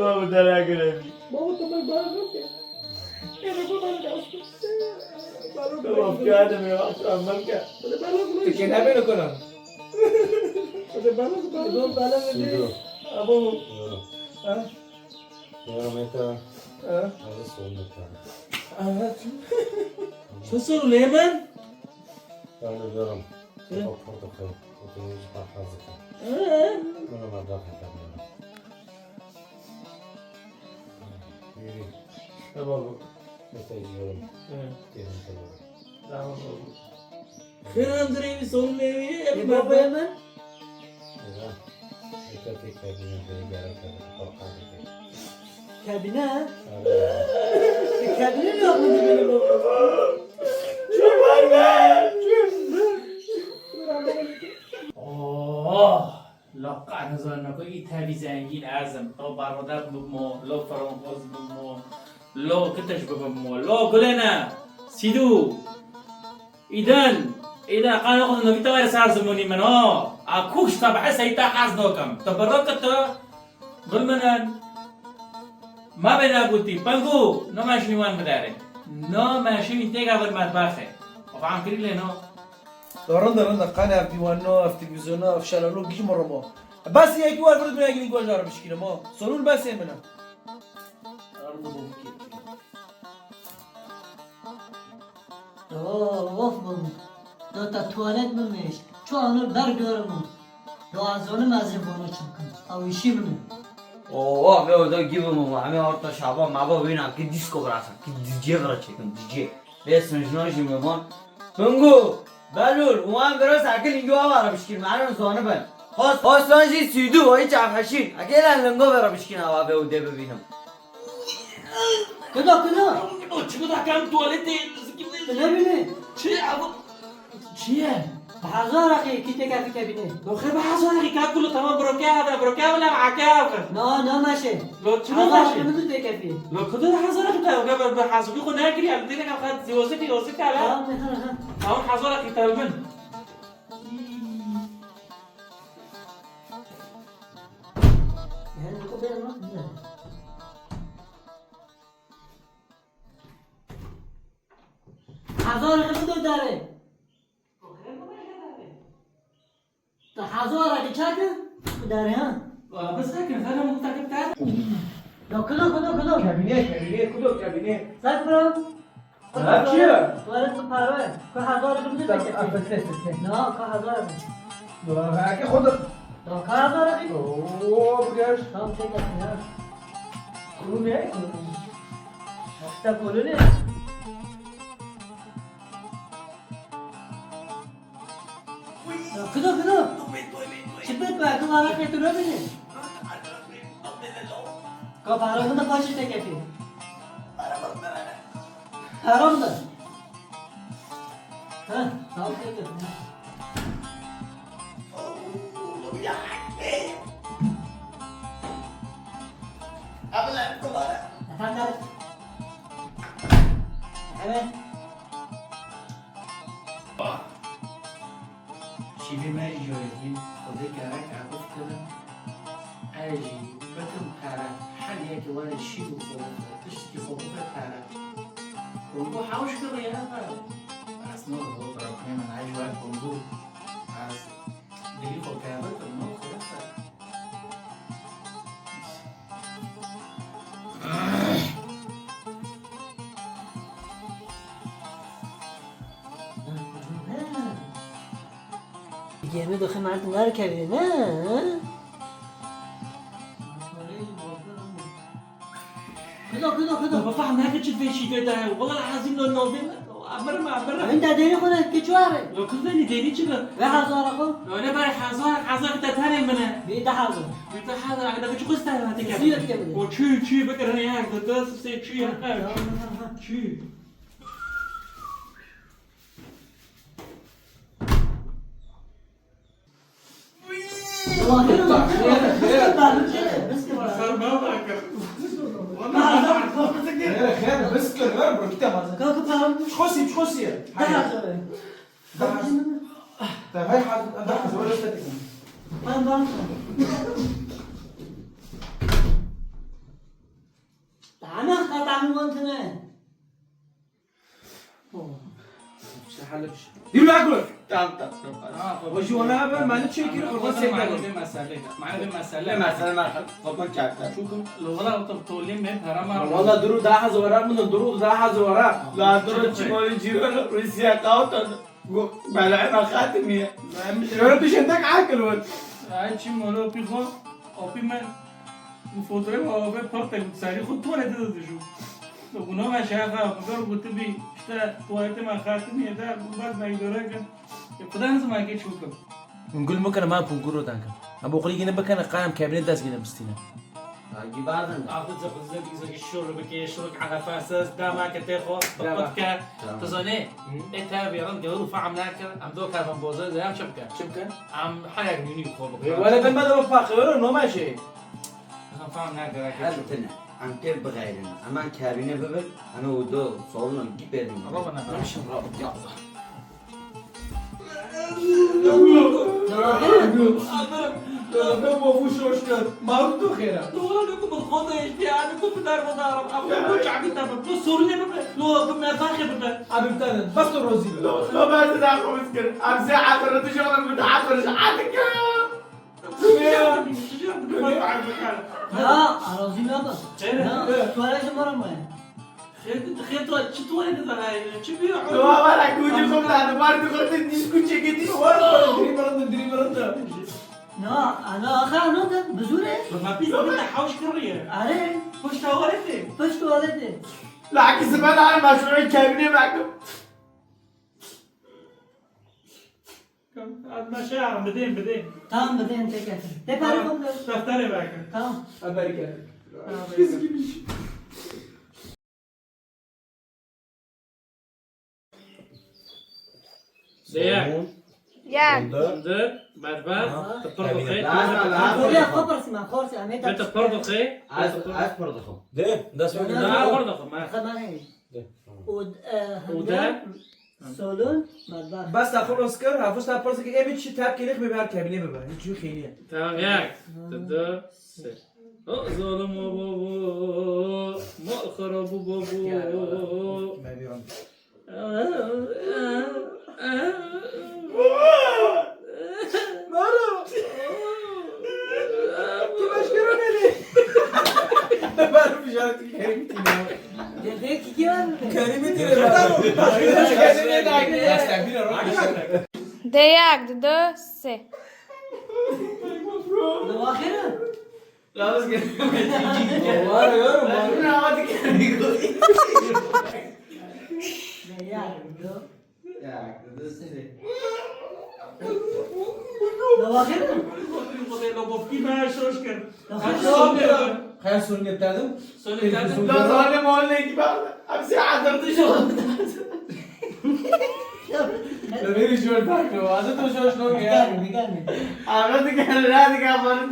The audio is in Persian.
بابا دلع گرفتی بابا تو من بارو نکن یه رو من دست بابا کردم یه وقت عمل کرد تو که نبینو کنم بله سیدو ابو یورو ها یورو میتر ها از سوم میتر شو سرونه من ben de diyorum çok portakal oturmuş bakmazdık bunu merak etmiyorum yürü tamam mesaj yiyorum diyelim tamam خير اندري بيسوون لي بابا يمن ya dikkat et kendine bir gerek yok portakal كابينة كابينة اللي أخذ من بابا شو آه لقع نزلنا كوي تابي زنجين أعظم لو برادر بمو لو فرنسا بمو لو كتش بمو لو كلنا سيدو إذا قالوا أخذ نبي تواري سعر زموني من أكوش طبعا سيتا حزنوكم تبركت ظلمنا ما بنا قلتي بانجو نو ماشي نوان بداره نو ماشي من تيجا بالمطبخه وفعم كري لنا رندا قناة في وانو في تلفزيون في شلالو بيجي مرة ما بس يجي وارد من يجي نقول جارب مشكلة ما صلون بس يمنا وف بمون دو تا توالت بمیش چو آنو برگارمون دو ازانم از بانو چمکن اویشی بمون اوه به اودا گیبم همه آرتا شبا مبا ببینم که دیسکو براسم که دیجی برا چکم دیجی به اسم جناشی میمان بنگو بلول اوان برا سرکل اینجا برا بشکیر معلوم زانه بن خواستانشی سیدو های چرخشین اگه لنگا برا بشکین هوا به اوده ببینم کدا چی بود کم توالت نبینه چی ابو چیه هزار اخی کی تکفی کبینه بخير بحثوا على كاب كله تمام بروكاب ولا معكاب نه ماشه لو شنو هزار ماشي کمدو تکفی لو كده حصل كده بحاسبي خو ناكري على دينك خد يوزك على هون حصل لك تلمن yani ko bela no هزار کمدو داره تو هزار اگه چاکه داره ها بس هيك انا متاكد تعال لو کدو كابينة كدو كابينة سات برو ها چیه؟ وارد تو پروه که هزار کمدو تکفی نه که هزار هاكي خد تو که هزار اگه اوه بجاش هم تکفی نه كلوني حتى کلونه کدو شبت با تو مارا که تو رو بینه که پروه ده پاشی تکفی حرام ده ها هم تکفی Efendim? Evet. شيبي ما يجوزين خذك راك عقف كذا اجي بكم حالة حاليك ولا شيء تشتكي فوقك حالة ونقول حاوش كذا يا هذا بس نور هو ترى من عايش واحد ونقول بس دقيقة كابت النور خلصت Gemi bakın martılar kevin ha? كده بابا فاهم هيك تشوف شيء كده والله العظيم لو نوبين مرة انت ديني خونه كيشواري لو كنت لي ديني كذا لا حزار اخو لو انا بارح حزار انت ثاني منه بيتا حزار انت حاضر انا كنت قصت انا هذيك سير كده وشي بكره انا ياك ده شي شي صار ما معك خير بس كده بركتها ما كاكو فهم مش خوسي ده حزار طيب هاي حاجة ده حزور ولا تتكلم ما بان انتنه چه حل بشه دیرو نکن تام و جوانا به من چه کی رو خلاص سیک معنا نکن به مسئله معنا به مسئله مثلا من خودم چاکتا شوكم لغلا وتطولين من حرام والله درو 10,000 ورق من درو 10,000 ورق لا درو چیمالی جیرو روسیا قاوتن بلعنا خاتمي يا رب شندك عاقل ولد هاي شيء مولو بيخو او بيمن مفوتره او به پرت ساری خود تو نده شو تو گناه ما شافا بقر قلت بي اشتا توالت ما خاتمي ده بعد ما يدورك خدا نز ما كي شوكم نقول ممكن ما نكون قرو دانك ابو قولي جينا بكنا قائم كابينت داس جينا بستينا هاجي بعدين اخذ زق زق الشغل بكي شرك على فاسس داما كتيخو بطك تزوني انت بيرن قالوا فعم ناكر ام دوكا من بوزه زي ام شبكه ام حياك مني خو ولا بل ما دام فاقر نو ماشي انا فاهم ناكر هلتنا عم كيف بغيرنا اما كابينه ببل انا ودو صورنا نجيب بيرنا ربنا مش مرابط يا الله لا بابو شوش كان ما ردو خيره لو كنت بخوض يعني كنت بدار مدارم ابو كنت عم يتابع بس سوري لو كنت ما فاخر بده حبيبتنا بس الروزي لا ما تدعوا مسكر ام ساعه فرد شغل متعفر ساعتك لا عروزي ما بس لا توالت مرة ما خير شو وين هذا شو بيعوا لو ولا كوجي خمد انا ما تقول الديسكو تشيكتي دري مرة لا انا اخر نوتا بزوره ما في بدنا حوش كريه عليه وش توالتي بس توالته لا عكس ما انا مشروع الكابينه معكم المشاعر بدين تمام بدين تكفي تكفي دفتري معك تمام امريكا زيك ياك عندك بعد تبرد خير يا خبر اسمع خورس اميتا انت تبرد خير عايز برضه ده ده اسمه لا برضه ما خمانه وده سولون بعد بس تاخذ اوسكار هفوز تابرز كي ايمت شي تاب كي نخبي بهار كابينه بابا نجو خيليه تمام ياك تبدا ظلم بابو مؤخر ابو بابو ما بيرم مارو كيفاش كيروني لي ما بعرف جارتي كريمتي ديك كيان كريمتي دياك دو سه دواخره لا بس كده والله يا رب انا عادي كده يا يا كده دواخره لو بفكي ما شوش كان خير سوني بتاعهم لا ظالم مولي كي بقى امسي حضرت شغل غير شو الفرق هذا تو شو شلون يعني بيقاني عملت كده رادي كده مرة